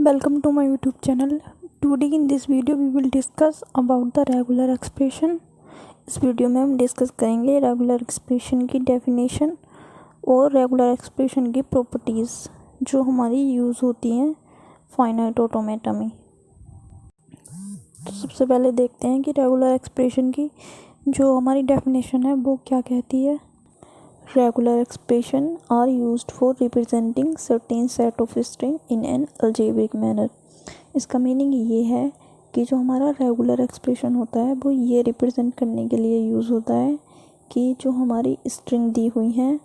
Welcome to my YouTube channel. Today in this video we will discuss about the regular expression. इस video में हम discuss करेंगे regular expression की definition और regular expression की properties जो हमारी यूज़ होती हैं फाइनाइट ऑटोमेटा में। तो सबसे पहले देखते हैं कि रेगुलर एक्सप्रेशन की जो हमारी डेफिनेशन है वो क्या कहती है। Regular expression are used for representing certain set of string in an algebraic manner। इसका मीनिंग ये है कि जो हमारा रेगुलर एक्सप्रेशन होता है वो ये रिप्रेजेंट करने के लिए यूज़ होता है कि जो हमारी स्ट्रिंग दी हुई हैं,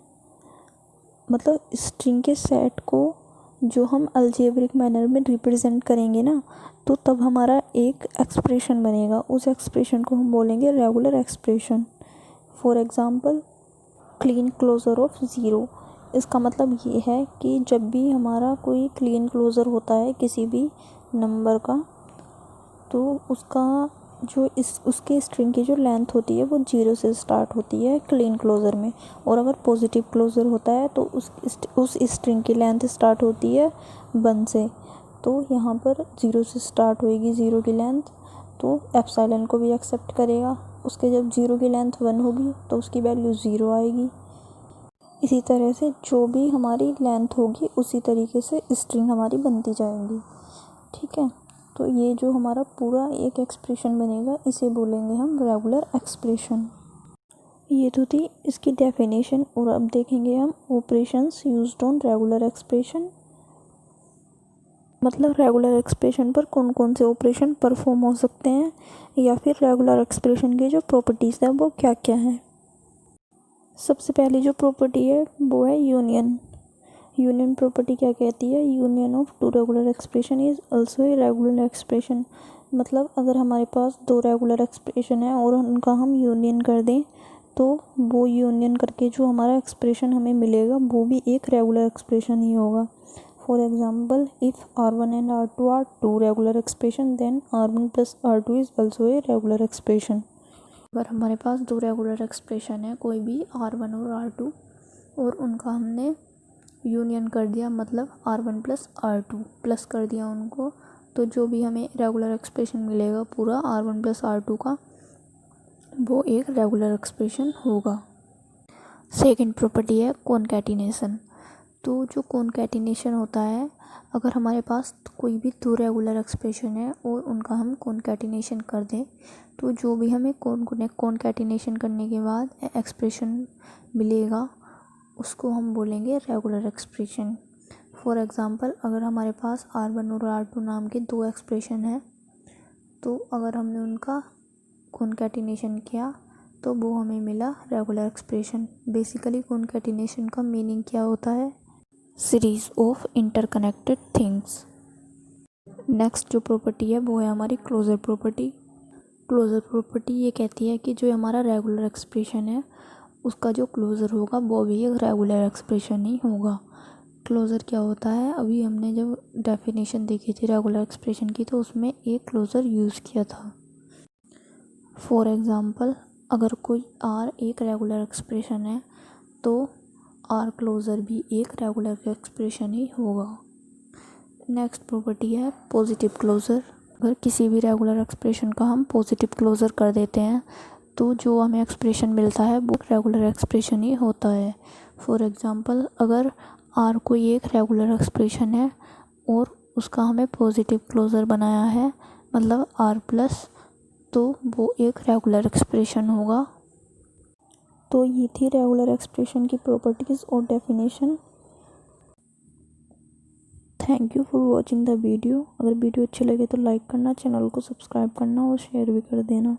मतलब स्ट्रिंग के सेट को जो हम अलजेब्रिक मैनर में रिप्रेजेंट करेंगे ना, तो तब हमारा एक एक्सप्रेशन बनेगा। उस एक्सप्रेशन को हम बोलेंगे regular expression. For example Kleene closure of zero. इसका मतलब ये है कि जब भी हमारा कोई क्लीन क्लोज़र होता है किसी भी नंबर का, तो उसका जो उसके स्ट्रिंग की जो लेंथ होती है वो 0 से स्टार्ट होती है क्लीन क्लोज़र में। और अगर पॉजिटिव क्लोज़र होता है तो उस स्ट्रिंग की लेंथ स्टार्ट होती है 1 से। तो यहाँ पर 0 से स्टार्ट होएगी 0 की लेंथ, तो एप्सिलॉन को भी एक्सेप्ट करेगा। उसके जब 0 की लेंथ 1 होगी तो उसकी वैल्यू 0 आएगी। इसी तरह से जो भी हमारी लेंथ होगी उसी तरीके से स्ट्रिंग हमारी बनती जाएंगी। ठीक है, तो ये जो हमारा पूरा एक एक्सप्रेशन बनेगा इसे बोलेंगे हम रेगुलर एक्सप्रेशन। ये तो थी इसकी डेफिनेशन। और अब देखेंगे हम operations used on regular expression, मतलब रेगुलर एक्सप्रेशन पर कौन कौन से ऑपरेशन परफॉर्म हो सकते हैं, या फिर रेगुलर एक्सप्रेशन की जो प्रॉपर्टीज़ है वो क्या क्या हैं। सबसे पहली जो प्रॉपर्टी है वो है यूनियन। यूनियन प्रॉपर्टी क्या कहती है? Union of two regular expression is also a regular expression. मतलब अगर हमारे पास दो रेगुलर एक्सप्रेशन है और उनका हम यूनियन कर दें तो वो यूनियन करके जो हमारा एक्सप्रेशन हमें मिलेगा वो भी एक रेगुलर एक्सप्रेशन ही होगा। For example, if R1 and R2 are two regular expression then R1 plus R2 is also a regular expression. अगर हमारे पास दो रेगुलर एक्सप्रेशन है, कोई भी R1 और R2, और उनका हमने यूनियन कर दिया, मतलब R1 प्लस R2 प्लस कर दिया उनको, तो जो भी हमें रेगुलर एक्सप्रेशन मिलेगा पूरा R1 प्लस R2 का, वो एक रेगुलर एक्सप्रेशन होगा। सेकंड प्रॉपर्टी है कॉनकैटिनेशन। तो जो कॉनकैटिनेशन होता है, अगर हमारे पास कोई भी दो रेगुलर एक्सप्रेशन है और उनका हम कॉनकैटिनेशन कर दें, तो जो भी हमें कॉनकैटिनेशन करने के बाद एक्सप्रेशन मिलेगा उसको हम बोलेंगे रेगुलर एक्सप्रेशन। फॉर एग्ज़ाम्पल, अगर हमारे पास R1 और R2 नाम के दो एक्सप्रेशन हैं, तो अगर हमने उनका कॉनकैटिनेशन किया तो वो हमें मिला रेगुलर एक्सप्रेशन। बेसिकली कॉनकैटिनेशन का मीनिंग क्या होता है? Series of interconnected things. Next जो प्रॉपर्टी है वो है हमारी क्लोजर प्रॉपर्टी। क्लोजर प्रॉपर्टी ये कहती है कि जो हमारा रेगुलर एक्सप्रेशन है उसका जो क्लोजर होगा वो भी एक रेगुलर एक्सप्रेशन ही होगा। क्लोजर क्या होता है? अभी हमने जब डेफिनेशन देखी थी रेगुलर एक्सप्रेशन की तो उसमें एक क्लोजर यूज़ किया था। फॉर एग्ज़ाम्पल, अगर कोई R एक रेगुलर एक्सप्रेशन है तो R क्लोजर भी एक रेगुलर एक्सप्रेशन ही होगा। नेक्स्ट प्रॉपर्टी है पॉजिटिव क्लोजर। अगर किसी भी रेगुलर एक्सप्रेशन का हम पॉजिटिव क्लोजर कर देते हैं तो जो हमें एक्सप्रेशन मिलता है वो रेगुलर एक्सप्रेशन ही होता है। फॉर एग्ज़ाम्पल, अगर R कोई एक रेगुलर एक्सप्रेशन है और उसका हमें पॉजिटिव क्लोजर बनाया है, मतलब R प्लस, तो वो एक रेगुलर एक्सप्रेशन होगा। तो ये थी रेगुलर एक्सप्रेशन की प्रॉपर्टीज़ और definition. Thank you for watching the video. अगर वीडियो अच्छी लगे तो लाइक करना, चैनल को सब्सक्राइब करना और शेयर भी कर देना।